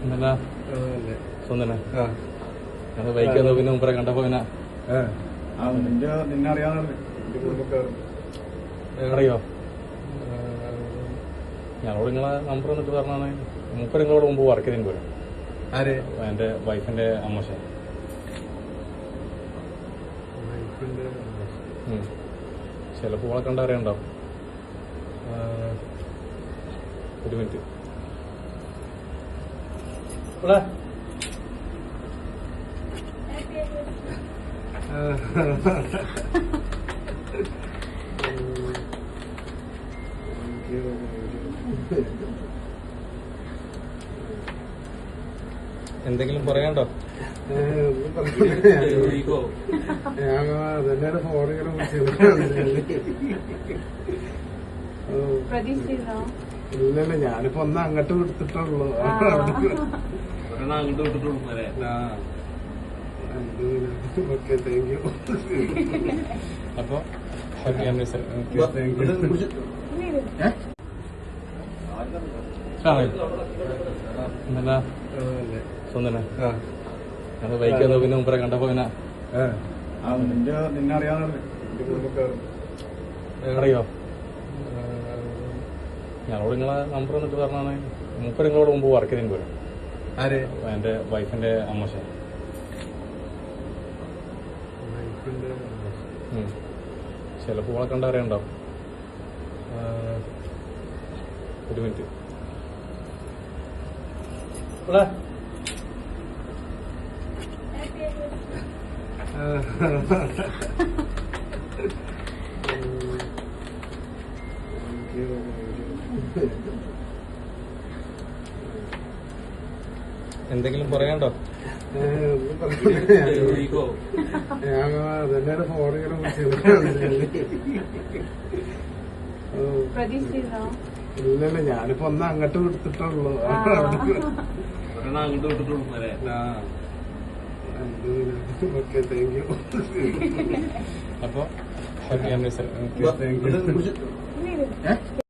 എന്നല്ല സ്വന്തനെ ഞങ്ങൾ ബൈക്ക് പിന്നെ മുമ്പേ കണ്ടപ്പോ പിന്നെ നിന്നെ അറിയാവുന്ന അറിയോ ഞങ്ങളോട് നിങ്ങളെ നമ്പർ വന്നിട്ട് പറഞ്ഞാണ് മുപ്പത് നിങ്ങളോട് മുമ്പ് വർക്ക് ചെയ്തതിന് പോലും ആര് എന്റെ വൈഫിന്റെ അമ്മശ ചിലപ്പോ ഓളെ കണ്ട അറിയണ്ടാവും ഒരു മിനിറ്റ് എന്തെങ്കിലും പറയാണ്ടോ ഞാൻ ഫോണിങ്ങനെ ഇല്ലല്ല ഞാനിപ്പോ ഒന്ന് അങ്ങോട്ട് വിടുത്തിട്ടുള്ളൂ അങ്ങോട്ട് വിട്ടിട്ടുള്ളൂ ഓക്കെ താങ്ക് യു അപ്പൊ ഹാപ്പി ആനിവേഴ്സറി എന്നല്ല സ്വന്തനെ ഞങ്ങൾ ബൈക്ക് പിന്നെ മുമ്പേ കണ്ടപ്പോ പിന്നെ നിന്നെ അറിയാവുന്ന അറിയോ ഞങ്ങളോട് നിങ്ങളെ നമ്പർ വന്നിട്ട് പറഞ്ഞാണ് മുപ്പത് നിങ്ങളോട് മുമ്പ് വർക്ക് ചെയ്തതിന് പോലും ആര് എന്റെ വൈഫിന്റെ അമ്മശ ചിലപ്പോ ഓളെ കണ്ട അറിയണ്ടാവും ഒരു മിനിറ്റ് എന്തെങ്കിലും പറയാണ്ടോ ഞാൻ അതന്നെ ഫോണിങ്ങനെ ഇല്ലല്ല ഞാനിപ്പോ ഒന്ന് അങ്ങോട്ട് വിടുത്തിട്ടുള്ളൂ അങ്ങോട്ട് വിട്ടിട്ടുള്ളൂ ഓക്കെ താങ്ക് യു അപ്പൊ ഹാപ്പി ആനിവേഴ്സറി താങ്ക് യു